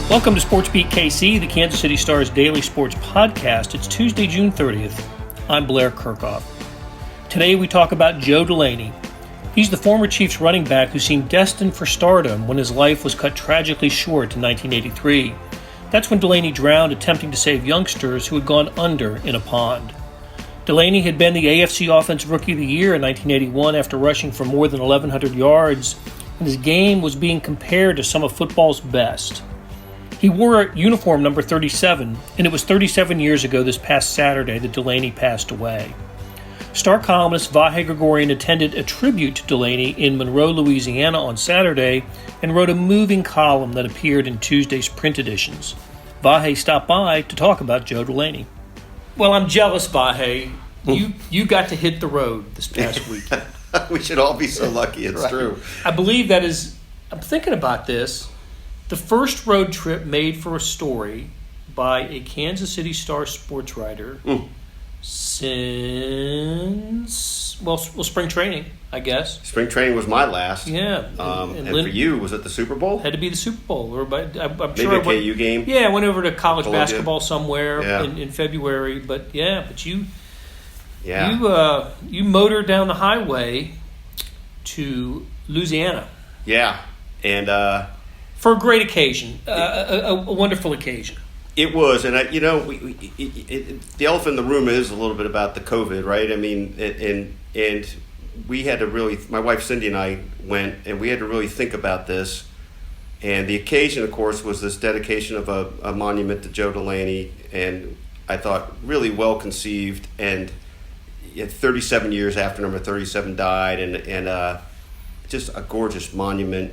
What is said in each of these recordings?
Welcome to SportsBeat KC, the Kansas City Star's daily sports podcast. It's Tuesday, June 30th. I'm Blair Kerkhoff. Today we talk about Joe Delaney. He's the former Chiefs running back who seemed destined for stardom when his life was cut tragically short in 1983. That's when Delaney drowned attempting to save youngsters who had gone under in a pond. Delaney had been the AFC Offensive Rookie of the Year in 1981 after rushing for more than 1,100 yards, and his game was being compared to some of football's best. He wore uniform number 37, and it was 37 years ago this past Saturday that Delaney passed away. Star columnist Vahe Gregorian attended a tribute to Delaney in Monroe, Louisiana on Saturday and wrote a moving column that appeared in Tuesday's print editions. Vahe stopped by to talk about Joe Delaney. Well, I'm jealous, Vahe. You got to hit the road this past week. We should all be so lucky. It's right. True. I believe that is, I'm thinking about this, the first road trip made for a story by a Kansas City Star sports writer since, spring training, I guess. Spring training was my last. Yeah. And for you, was it the Super Bowl? Had to be the Super Bowl. I'm Maybe sure a KU game? Yeah, I went over to college Columbia. basketball somewhere in February. But you motored down the highway to Louisiana. Yeah. And for a great occasion, a wonderful occasion. It was, and the elephant in the room is a little bit about the COVID, right? I mean, and we had to really, my wife Cindy and I went, and we had to really think about this. And the occasion, of course, was this dedication of a monument to Joe Delaney, and I thought really well conceived, and 37 years after number 37 died, and just a gorgeous monument.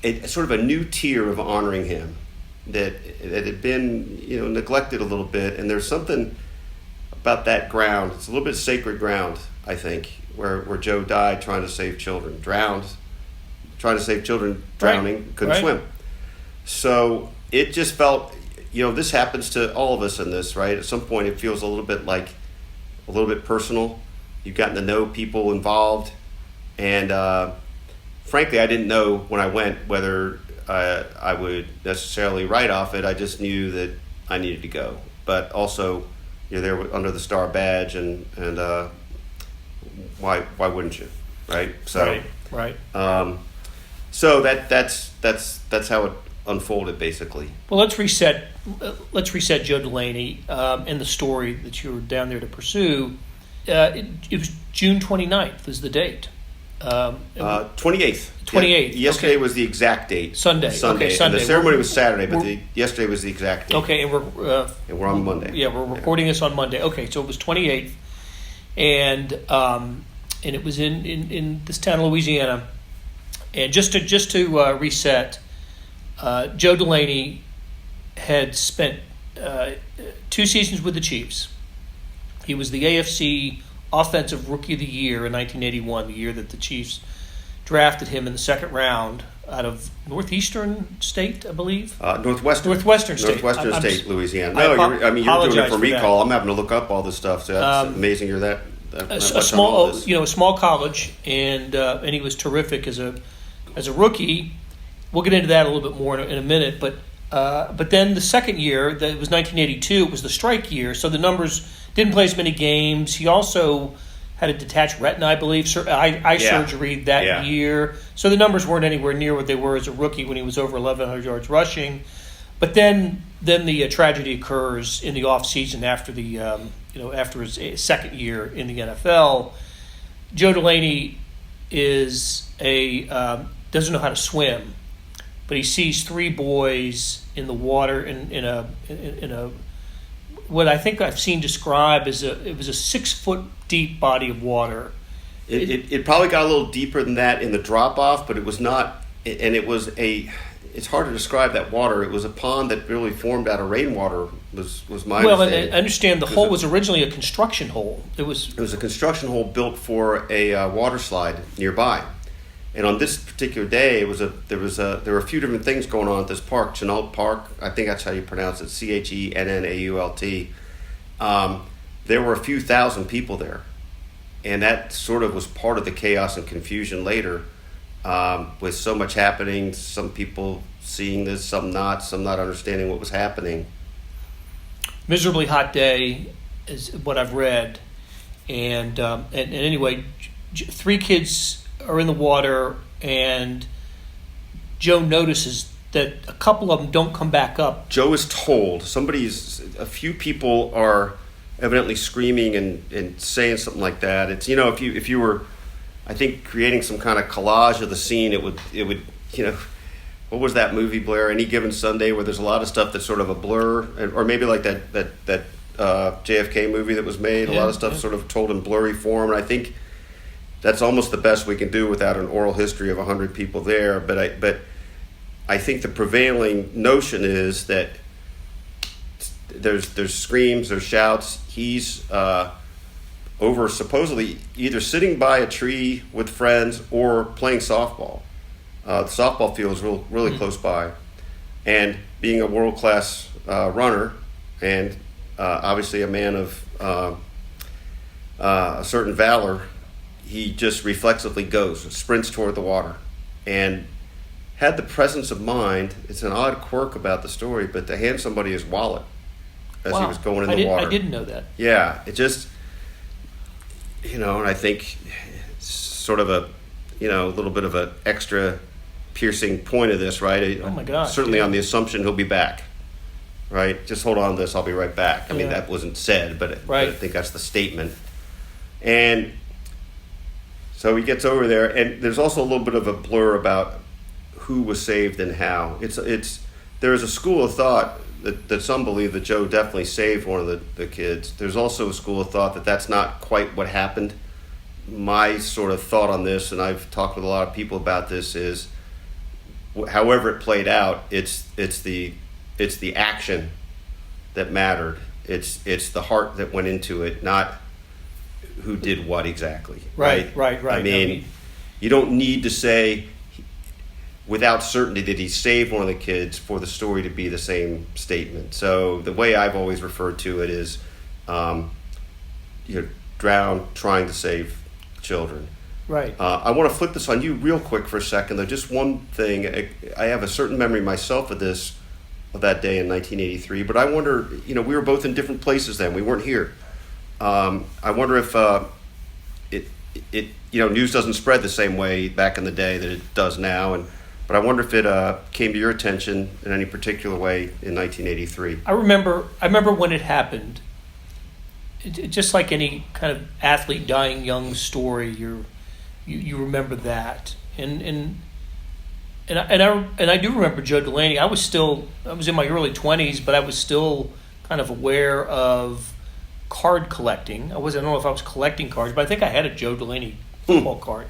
It's sort of a new tier of honoring him that had been neglected a little bit, and there's something about that ground. It's a little bit sacred ground, I think, where Joe died trying to save children, drowning, couldn't swim. So it just felt, this happens to all of us in this, right? At some point it feels a little bit personal. You've gotten to know people involved, and frankly, I didn't know when I went whether I would necessarily write off it. I just knew that I needed to go. But also, you're there under the star badge, and why wouldn't you, right? So, right. So that's how it unfolded, basically. Well, let's reset Joe Delaney and the story that you were down there to pursue. It was June 29th is the date. 28th. 28th. Yesterday was the exact date. Sunday. Okay, Sunday. And the ceremony was Saturday, but yesterday was the exact date. Okay, and we're on Monday. Yeah, we're recording this on Monday. Okay, so it was 28th, and it was in this town of Louisiana. And just to reset, Joe Delaney had spent 2 seasons with the Chiefs. He was the AFC Offensive Rookie of the Year in 1981, the year that the Chiefs drafted him in the second round out of Northeastern State, I believe. Northwestern State, Louisiana. No, you're doing it for recall. I'm having to look up all this stuff. So that's amazing. You're that a small college, and he was terrific as a rookie. We'll get into that a little bit more in a minute, but then the second year, that was 1982, it was the strike year, so the numbers didn't play as many games. He also had a detached retina, I believe, eye surgery that year. So the numbers weren't anywhere near what they were as a rookie when he was over 1,100 yards rushing. But then the tragedy occurs in the off season after after his second year in the NFL. Joe Delaney doesn't know how to swim, but he sees 3 boys in the water in a what I think I've seen described as it was a 6-foot deep body of water. It probably got a little deeper than that in the drop off, but it was not. And it's hard to describe that water. It was a pond that really formed out of rainwater. Was my understanding. I understand the hole was originally a construction hole. It was a construction hole built for a water slide nearby. And on this particular day, there were a few different things going on at this park, Chenault Park. I think that's how you pronounce it, CHENNAULT. There were a few thousand people there, and that sort of was part of the chaos and confusion later. With so much happening, some people seeing this, some not understanding what was happening. Miserably hot day is what I've read, and anyway, 3 kids are in the water, and Joe notices that a couple of them don't come back up. Joe is told a few people are evidently screaming and saying something like that. It's, if you were, I think, creating some kind of collage of the scene, it would what was that movie, Blair? Any Given Sunday, where there's a lot of stuff that's sort of a blur, or maybe like that JFK movie that was made. A lot of stuff sort of told in blurry form, and I think that's almost the best we can do without an oral history of 100 people there. But I think the prevailing notion is that there's screams, there's shouts. He's over supposedly either sitting by a tree with friends or playing softball. The softball field is really close by, and being a world-class runner and obviously a man of a certain valor, he just reflexively sprints toward the water, and had the presence of mind. It's an odd quirk about the story, but to hand somebody his wallet as he was going in the water. I didn't know that. Yeah, it just, and I think sort of a little bit of an extra piercing point of this, right? Oh my gosh. Certainly on the assumption he'll be back, right? Just hold on to this, I'll be right back. I mean, that wasn't said, but I think that's the statement. And so he gets over there, and there's also a little bit of a blur about who was saved and how. There is a school of thought that some believe that Joe definitely saved one of the kids. There's also a school of thought that that's not quite what happened. My sort of thought on this, and I've talked with a lot of people about this, is however it played out, it's the action that mattered. It's the heart that went into it, not who did what exactly. Right. I mean, you don't need to say without certainty that he saved one of the kids for the story to be the same statement. So the way I've always referred to it is, drown trying to save children. Right. I want to flip this on you real quick for a second, though. Just one thing. I have a certain memory myself of that day in 1983, but I wonder, we were both in different places then. We weren't here. I wonder if news doesn't spread the same way back in the day that it does now, but I wonder if it came to your attention in any particular way in 1983. I remember when it happened. Just like any kind of athlete dying young story, you remember that, and I do remember Joe Delaney. I was in my early 20s, but I was still kind of aware of card collecting. I don't know if I was collecting cards, but I think I had a Joe Delaney football card.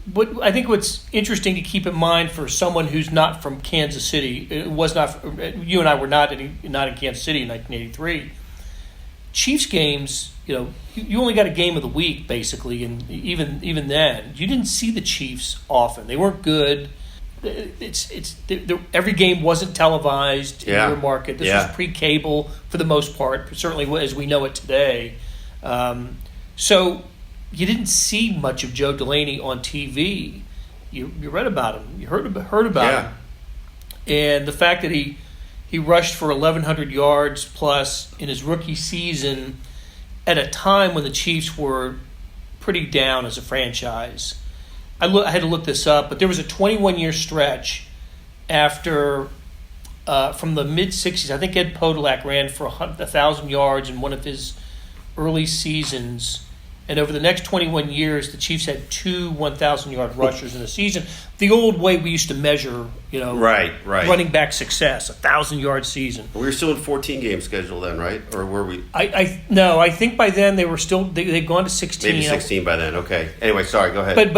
But I think what's interesting to keep in mind for someone who's not from Kansas City, you and I were not in Kansas City in 1983. Chiefs games, you only got a game of the week basically, and even then, you didn't see the Chiefs often. They weren't good. Every game wasn't televised in your market. This was pre-cable for the most part, certainly as we know it today. So you didn't see much of Joe Delaney on TV. You read about him. You heard about him. And the fact that he rushed for 1,100 yards plus in his rookie season at a time when the Chiefs were pretty down as a franchise. I had to look this up, but there was a 21-year stretch after from the mid-'60s. I think Ed Podolak ran for 1,000 yards in one of his early seasons. And over the next 21 years, the Chiefs had 2 1,000-yard rushers in a season. The old way we used to measure, right, running back success, 1,000-yard season. We were still in 14-game schedule then, right? Or were we? No, I think by then they were still they'd gone to 16. Maybe 16 by then. Okay. Anyway, sorry. Go ahead.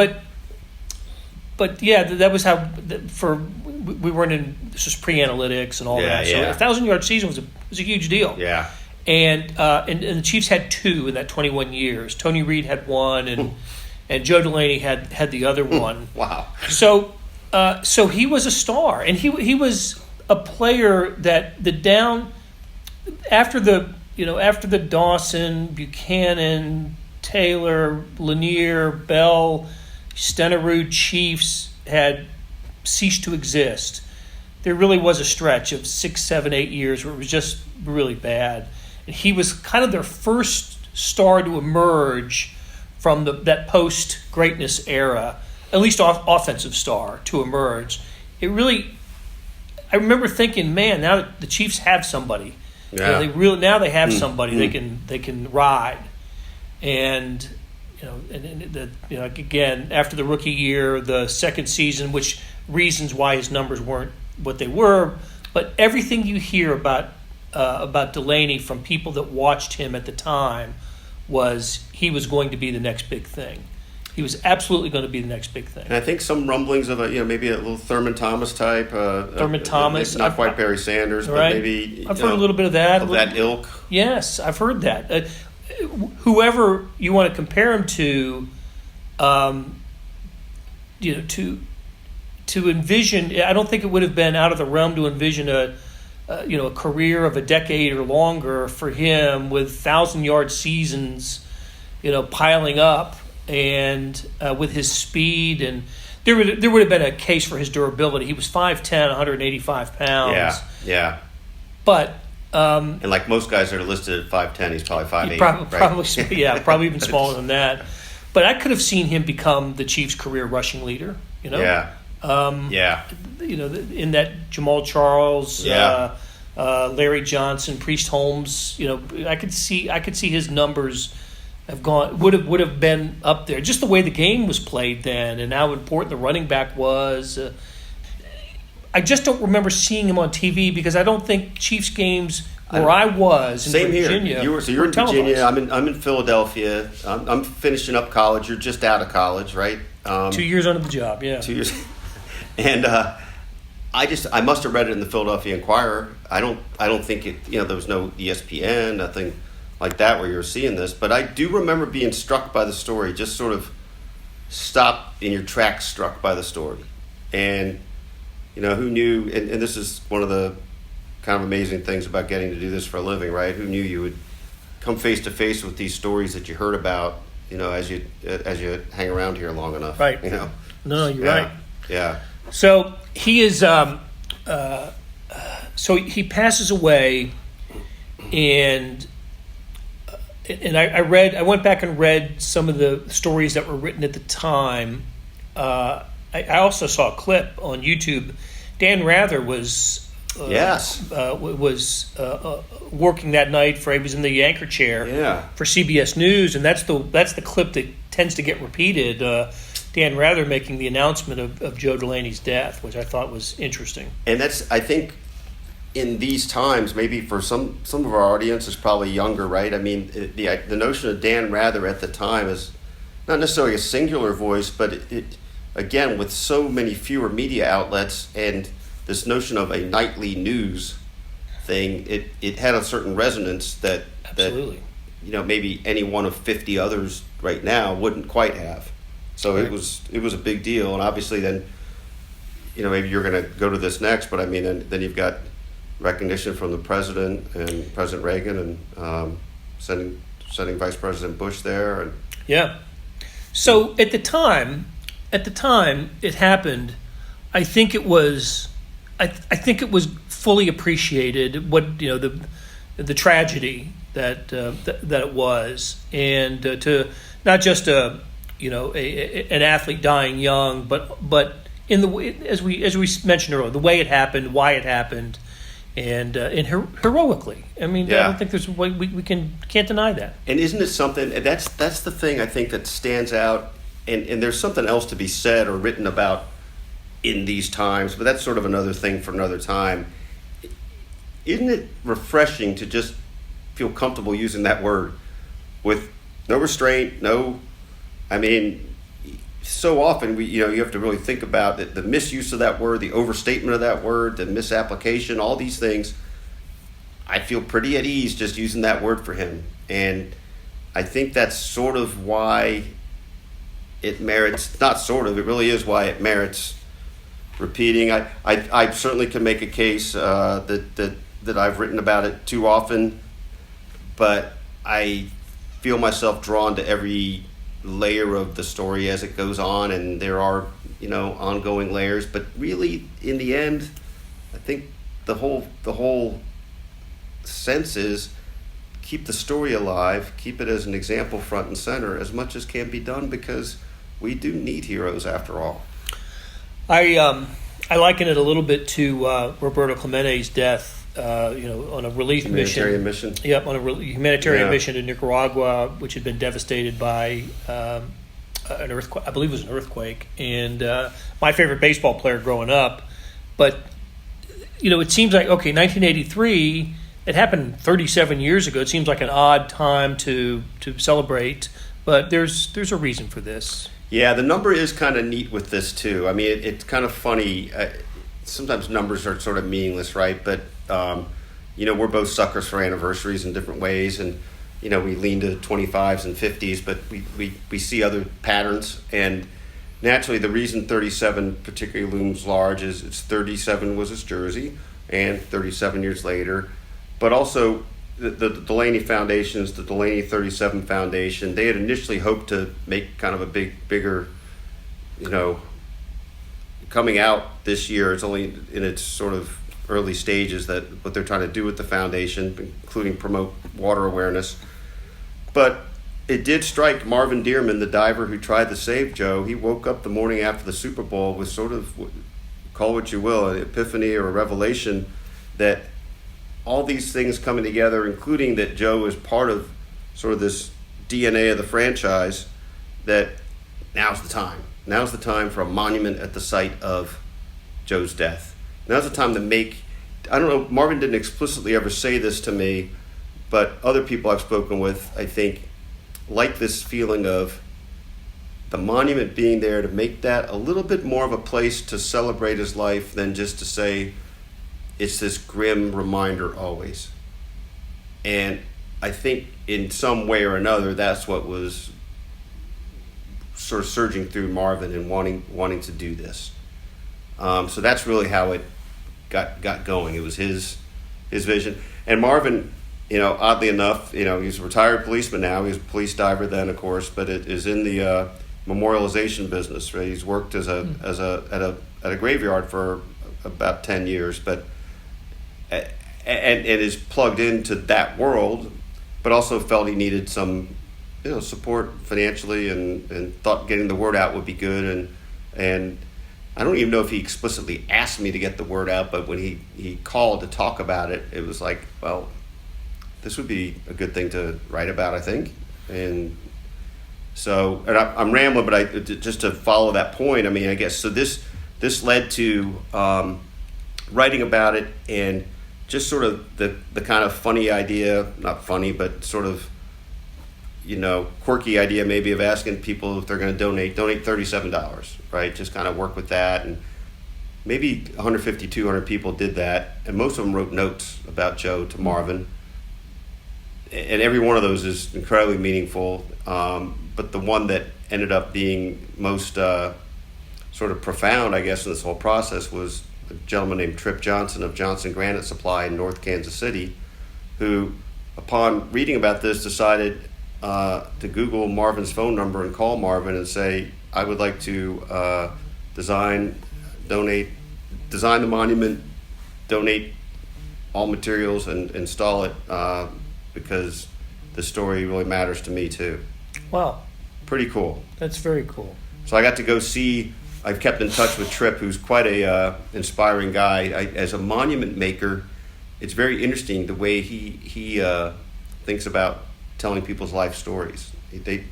But yeah, that was how we weren't in. This was pre-analytics and all that. So a 1,000-yard season was a huge deal. Yeah. And the Chiefs had 2 in that 21 years. Tony Reed had 1, and Joe Delaney had the other one. Wow! So he was a star, and he was a player that after the Dawson, Buchanan, Taylor, Lanier, Bell, Stenerud Chiefs had ceased to exist, there really was a stretch of 6, 7, 8 years where it was just really bad. And he was kind of their first star to emerge from that post-greatness era, at least offensive star to emerge. I remember thinking, man, now that the Chiefs have somebody. Yeah. They have somebody they can ride. And again, after the rookie year, the second season, which reasons why his numbers weren't what they were, but everything you hear about Delaney from people that watched him at the time was he was going to be the next big thing. He was absolutely going to be the next big thing. And I think some rumblings of maybe a little Thurman Thomas type. Thurman Thomas, not quite Barry Sanders, right? But maybe I've heard a little bit of that. Of that ilk. Yes, I've heard that. Whoever you want to compare him to, to envision, I don't think it would have been out of the realm to envision a career of a decade or longer for him with 1,000-yard seasons, piling up, and with his speed, and there would have been a case for his durability. He was 5'10", 185 pounds. Yeah. But and like most guys that are listed at 5'10", he's probably 5'8". Probably even smaller than that. But I could have seen him become the Chiefs' career rushing leader. Yeah. In that Jamal Charles, Larry Johnson, Priest Holmes. I could see his numbers would have been up there. Just the way the game was played then, and how important the running back was. I just don't remember seeing him on TV because I don't think Chiefs games where I was in Virginia. You're in Virginia. I'm in Philadelphia. I'm finishing up college. You're just out of college, right? 2 years under the job. Yeah. 2 years. And I must have read it in the Philadelphia Inquirer. I don't think it. There was no ESPN, nothing like that where you were seeing this. But I do remember being struck by the story. Just sort of stopped in your tracks, struck by the story. And who knew? And this is one of the kind of amazing things about getting to do this for a living, right? Who knew you would come face to face with these stories that you heard about, as you hang around here long enough, right? No, you're right. Yeah. So he is. So he passes away, and I went back and read some of the stories that were written at the time. I also saw a clip on YouTube. Dan Rather was working that night he was in the anchor chair for CBS News, and that's the clip that tends to get repeated. Dan Rather making the announcement of Joe Delaney's death, which I thought was interesting. And that's, I think, in these times, maybe for some of our audience is probably younger, right? I mean, the notion of Dan Rather at the time is not necessarily a singular voice, but it again, with so many fewer media outlets and this notion of a nightly news thing, it had a certain resonance that absolutely, maybe any one of 50 others right now wouldn't quite have. So right. It was a big deal, and obviously then, maybe you're going to go to this next, but I mean, then you've got recognition from the president and President Reagan, and sending Vice President Bush there, and yeah. So at the time it happened, I think it was fully appreciated what the tragedy that it was, and to not just an athlete dying young, but in the way, as we mentioned earlier, the way it happened, why it happened, and heroically. I mean, I don't think there's we can't deny that. And isn't it something that's the thing I think that stands out, and there's something else to be said or written about in these times, but that's sort of another thing for another time. Isn't it refreshing to just feel comfortable using that word with no restraint, so often you have to really think about the misuse of that word, the overstatement of that word, the misapplication, all these things. I feel pretty at ease just using that word for him. And I think that's sort of why it merits, not sort of, it really is why it merits repeating. I certainly can make a case that I've written about it too often, but I feel myself drawn to every layer of the story as it goes on, and there are ongoing layers. But really, in the end, I think the whole sense is keep the story alive, keep it as an example front and center as much as can be done, because we do need heroes after all. I liken it a little bit to Roberto Clemente's death. On a relief humanitarian mission. Yep, on a humanitarian mission to Nicaragua, which had been devastated by an earthquake. I believe it was an earthquake. And my favorite baseball player growing up. But, it seems like, 1983, it happened 37 years ago. It seems like an odd time to celebrate. But there's a reason for this. Yeah, the number is kind of neat with this, too. I mean, it's kind of funny. Sometimes numbers are sort of meaningless, right? But we're both suckers for anniversaries in different ways, and we lean to 25s and 50s, but we see other patterns. And naturally, the reason 37 particularly looms large is it's 37 was his jersey, and 37 years later. But also, the Delaney Foundations, the Delaney 37 Foundation, they had initially hoped to make kind of a bigger, coming out this year. It's only in its sort of early stages that what they're trying to do with the foundation, including promote water awareness. But it did strike Marvin Dearman, the diver who tried to save Joe. He woke up the morning after the Super Bowl with sort of, call what you will, an epiphany or a revelation that all these things coming together, including that Joe is part of sort of this DNA of the franchise, that now's the time. Now's the time for a monument at the site of Joe's death. Now's the time to make, I don't know, Marvin didn't explicitly ever say this to me, but other people I've spoken with, I think, like this feeling of the monument being there to make that a little bit more of a place to celebrate his life than just to say it's this grim reminder always. And I think in some way or another, that's what was sort of surging through Marvin and wanting to do this. So that's really how it got going. It was his vision. And Marvin, oddly enough, he's a retired policeman now. He was a police diver then, of course, but it is in the memorialization business. Right? He's worked at a graveyard for about 10 years, but and is plugged into that world, but also felt he needed some support financially, and thought getting the word out would be good. And I don't even know if he explicitly asked me to get the word out, but when he called to talk about it, it was like, well, this would be a good thing to write about, I think. And so, and I'm rambling, but just to follow that point, I mean, I guess, so this led to writing about it, and just sort of the kind of funny idea, not funny, but sort of, quirky idea maybe of asking people if they're going to donate $37, right? Just kind of work with that. And maybe 150, 200 people did that. And most of them wrote notes about Joe to Marvin. And every one of those is incredibly meaningful. But the one that ended up being most sort of profound, I guess, in this whole process was a gentleman named Trip Johnson of Johnson Granite Supply in North Kansas City, who, upon reading about this, decided to Google Marvin's phone number and call Marvin and say, I would like to design the monument, donate all materials, and install it because the story really matters to me too. Wow. Pretty cool. That's very cool. So I got to go see, I've kept in touch with Tripp, who's quite a inspiring guy. As a monument maker, it's very interesting the way he thinks about telling people's life stories. It's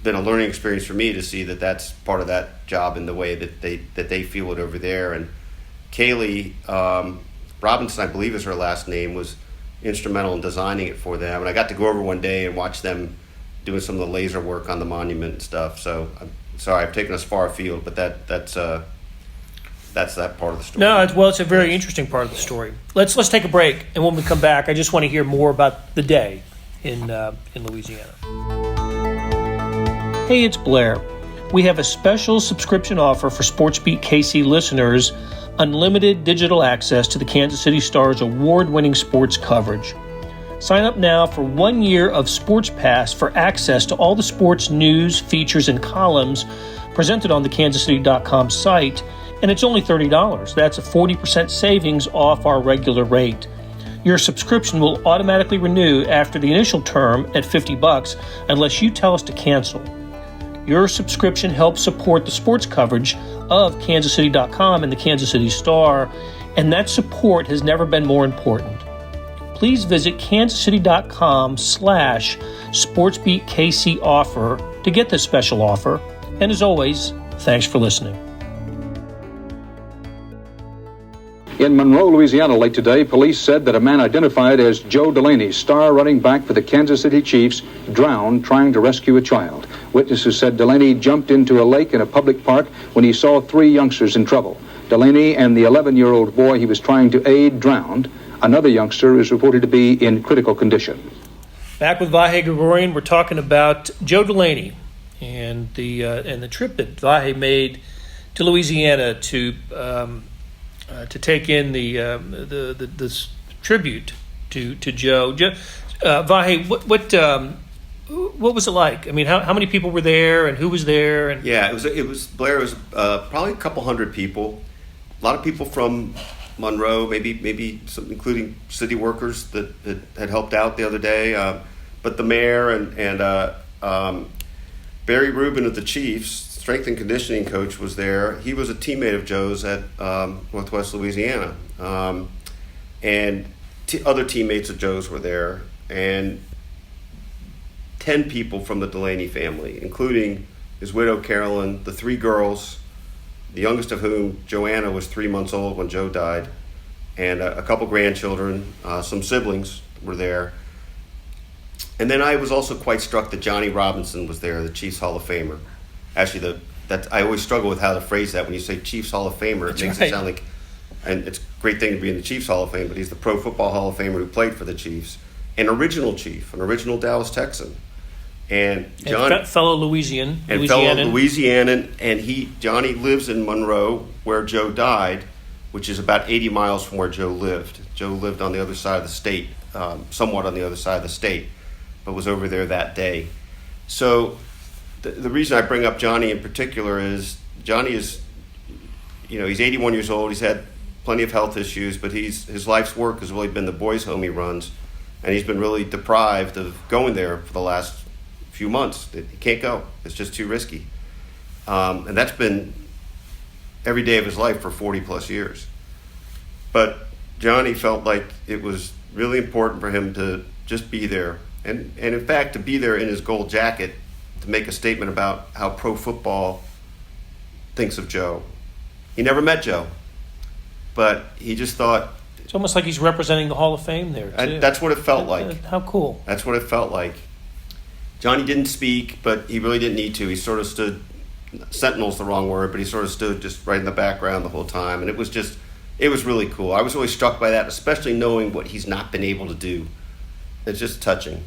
been a learning experience for me to see that that's part of that job in the way that they feel it over there. And Kaylee Robinson, I believe is her last name, was instrumental in designing it for them. And I got to go over one day and watch them doing some of the laser work on the monument and stuff. So I'm sorry, I've taken us far afield, but that's that part of the story. No, it's a very interesting part of the story. Let's take a break, and when we come back, I just want to hear more about the day in Louisiana. Hey, it's Blair. We have a special subscription offer for SportsBeat KC listeners: unlimited digital access to the Kansas City Star's award-winning sports coverage. Sign up now for 1 year of Sports Pass for access to all the sports news, features, and columns presented on the kansascity.com site, and it's only $30. That's a 40% savings off our regular rate. Your subscription will automatically renew after the initial term at $50 unless you tell us to cancel. Your subscription helps support the sports coverage of kansascity.com and the Kansas City Star, and that support has never been more important. Please visit kansascity.com/SportsBeat KC offer to get this special offer. And as always, thanks for listening. In Monroe, Louisiana, late today, police said that a man identified as Joe Delaney, star running back for the Kansas City Chiefs, drowned trying to rescue a child. Witnesses said Delaney jumped into a lake in a public park when he saw 3 youngsters in trouble. Delaney and the 11-year-old boy he was trying to aid drowned. Another youngster is reported to be in critical condition. Back with Vahe Gregorian, we're talking about Joe Delaney and the trip that Vahe made to Louisiana to take in this tribute to Joe. Vahe, what was it like? I mean, how many people were there, and who was there? And yeah, it was Blair. It was probably a couple hundred people. A lot of people from Monroe, maybe some, including city workers that had helped out the other day. But the mayor and Barry Rubin of the Chiefs, strength and conditioning coach, was there. He was a teammate of Joe's at Northwest Louisiana, and other teammates of Joe's were there, and 10 people from the Delaney family, including his widow Carolyn, the 3 girls, the youngest of whom, Joanna, was 3 months old when Joe died, and a couple grandchildren, some siblings were there. And then I was also quite struck that Johnny Robinson was there, the Chiefs Hall of Famer. Actually, I always struggle with how to phrase that. When you say Chiefs Hall of Famer, it makes it sound like, and it's a great thing to be in the Chiefs Hall of Fame, but he's the Pro Football Hall of Famer who played for the Chiefs. An original Chief, an original Dallas Texan. And fellow Louisianan. And Johnny lives in Monroe, where Joe died, which is about 80 miles from where Joe lived. Joe lived on the other side of the state, somewhat on the other side of the state, but was over there that day. So the reason I bring up Johnny in particular is Johnny is, he's 81 years old. He's had plenty of health issues, but his life's work has really been the boys' home he runs, and he's been really deprived of going there for the last few months. He can't go. It's just too risky. And that's been every day of his life for 40 plus years. But Johnny felt like it was really important for him to just be there. And in fact, to be there in his gold jacket to make a statement about how pro football thinks of Joe. He never met Joe, but he just thought... It's almost like he's representing the Hall of Fame there, too. That's what it felt like. How cool. That's what it felt like. Johnny didn't speak, but he really didn't need to. He sort of stood, sentinel's the wrong word, but he sort of stood just right in the background the whole time. And it was really cool. I was really struck by that, especially knowing what he's not been able to do. It's just touching.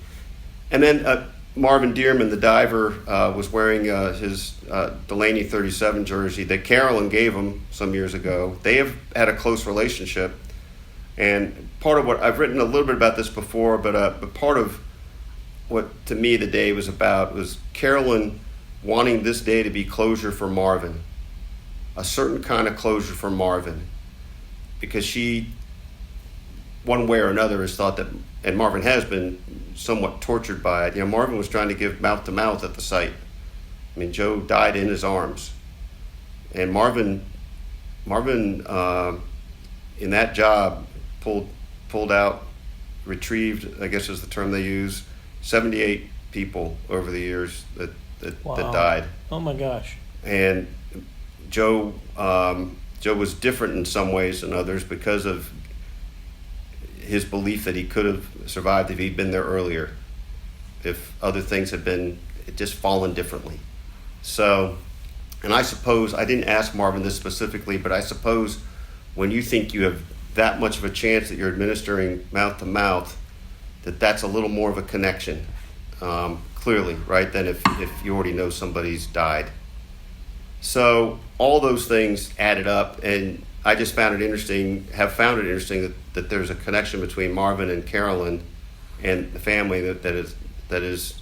And then Marvin Dearman, the diver, was wearing his Delaney 37 jersey that Carolyn gave him some years ago. They have had a close relationship. And part of what, I've written a little bit about this before, but part of what to me the day was about was Carolyn wanting this day to be closure for Marvin, a certain kind of closure for Marvin, because she, one way or another, has thought that, and Marvin has been somewhat tortured by it. Marvin was trying to give mouth to mouth at the site. I mean, Joe died in his arms, and Marvin in that job pulled out, retrieved, I guess is the term they use, 78 people over the years that died. Oh my gosh. And Joe was different in some ways than others because of his belief that he could have survived if he'd been there earlier, if other things had been just fallen differently. So, and I suppose, I didn't ask Marvin this specifically, but I suppose when you think you have that much of a chance that you're administering mouth to mouth, that's a little more of a connection, clearly, right, than if you already know somebody's died. So all those things added up, and I just found it interesting that there's a connection between Marvin and Carolyn and the family that is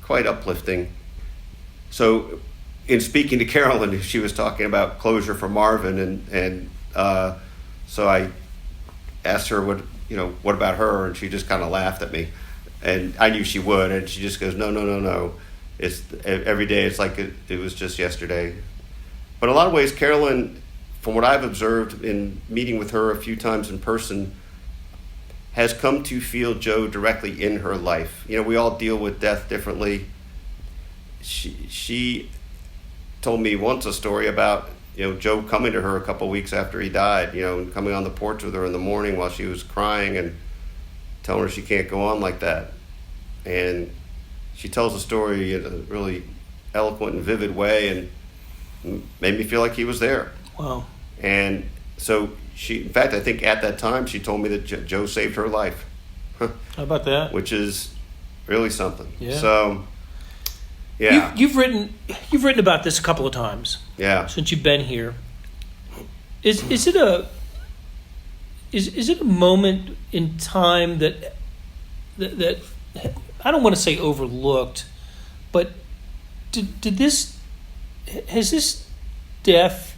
quite uplifting. So in speaking to Carolyn, she was talking about closure for Marvin, and so I asked her what about her, and she just kind of laughed at me, and I knew she would, and she just goes, no. It's every day. It's like it was just yesterday. But in a lot of ways, Carolyn, from what I've observed in meeting with her a few times in person, has come to feel Joe directly in her life. We all deal with death differently. She told me once a story about Joe coming to her a couple weeks after he died, and coming on the porch with her in the morning while she was crying and telling her she can't go on like that. And she tells the story in a really eloquent and vivid way, and made me feel like he was there. Wow. And so in fact, I think at that time she told me that Joe saved her life. How about that? Which is really something. Yeah. So, yeah. You've written about this a couple of times. Yeah. Since you've been here. Is it a moment in time that I don't want to say overlooked, but has this death?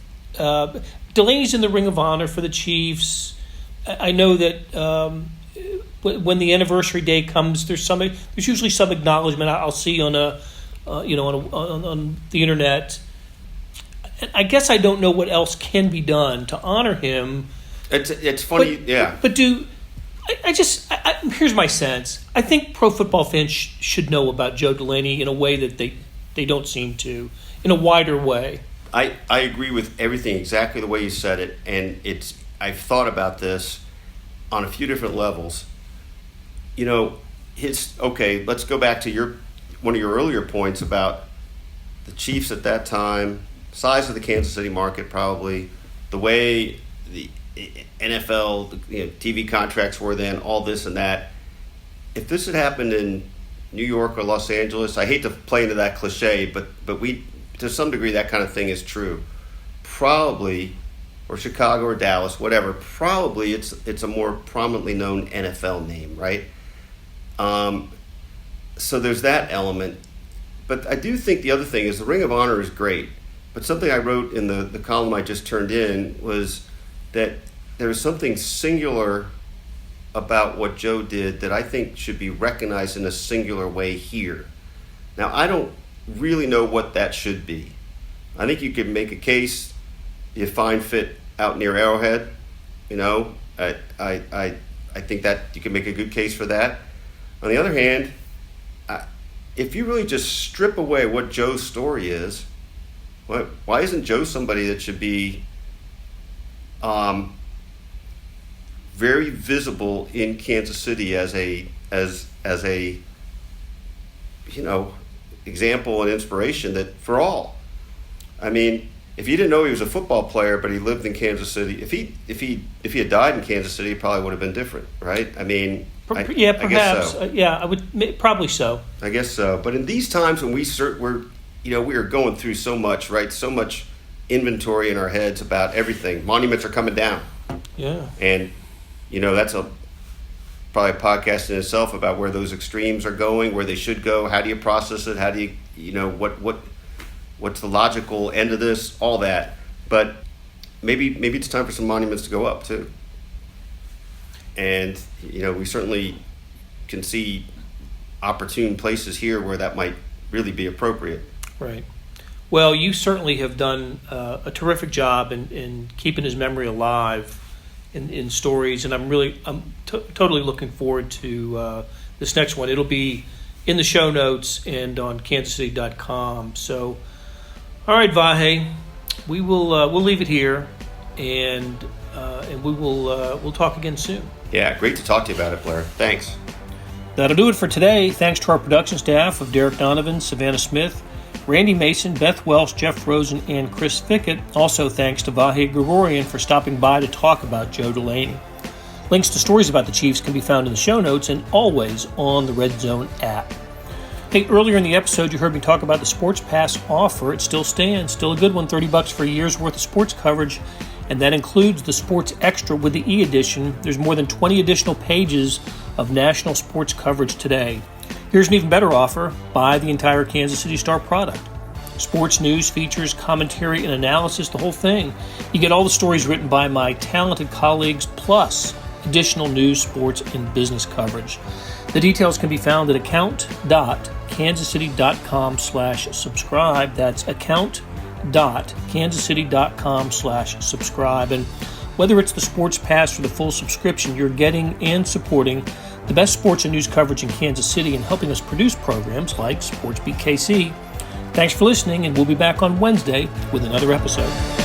Delaney's in the Ring of Honor for the Chiefs. I know that when the anniversary day comes, there's usually some acknowledgement I'll see on on the internet. I guess I don't know what else can be done to honor him. It's funny, yeah. But here's my sense. I think pro football fans should know about Joe Delaney in a way that they don't seem to, in a wider way. I agree with everything exactly the way you said it, and I've thought about this on a few different levels. Let's go back to one of your earlier points about the Chiefs at that time, size of the Kansas City market probably, the way the NFL TV contracts were then, all this and that. If this had happened in New York or Los Angeles, I hate to play into that cliche, but we, to some degree, that kind of thing is true. Probably, or Chicago or Dallas, whatever, probably it's a more prominently known NFL name, right? So there's that element. But I do think the other thing is the Ring of Honor is great. But something I wrote in the column I just turned in was that there's something singular about what Joe did that I think should be recognized in a singular way here. Now, I don't really know what that should be. I think you could make a case you find fit out near Arrowhead. I think that you can make a good case for that. On the other hand, if you really just strip away what Joe's story is, why isn't Joe somebody that should be very visible in Kansas City as a example and inspiration that for all? I mean, if you didn't know he was a football player, but he lived in Kansas City, if he had died in Kansas City, it probably would have been different, right? I mean, perhaps. I guess so. I would probably so. I guess so. But in these times when we are going through so much, right? So much inventory in our heads about everything. Monuments are coming down. Yeah. And that's probably a podcast in itself about where those extremes are going, where they should go. How do you process it? How do you what's the logical end of this? All that. But maybe it's time for some monuments to go up too. And we certainly can see opportune places here where that might really be appropriate. Right. Well, you certainly have done a terrific job in keeping his memory alive in stories, and I'm totally looking forward to this next one. It'll be in the show notes and on kansascity.com. So, all right, Vahe, we'll leave it here, and we'll talk again soon. Yeah, great to talk to you about it, Blair. Thanks. That'll do it for today. Thanks to our production staff of Derek Donovan, Savannah Smith, Randy Mason, Beth Welsh, Jeff Rosen, and Chris Fickett. Also thanks to Vahe Gregorian for stopping by to talk about Joe Delaney. Links to stories about the Chiefs can be found in the show notes and always on the Red Zone app. Hey, earlier in the episode, you heard me talk about the Sports Pass offer. It still stands. Still a good one, $30 for a year's worth of sports coverage, and that includes the Sports Extra with the e-edition. There's more than 20 additional pages of national sports coverage today. Here's an even better offer. Buy the entire Kansas City Star product. Sports news, features, commentary, and analysis, the whole thing. You get all the stories written by my talented colleagues, plus additional news, sports, and business coverage. The details can be found at account.kansascity.com/subscribe. That's account.kansascity.com/subscribe. And whether it's the Sports Pass or the full subscription, you're getting and supporting the best sports and news coverage in Kansas City and helping us produce programs like SportsBeat KC. Thanks for listening, and we'll be back on Wednesday with another episode.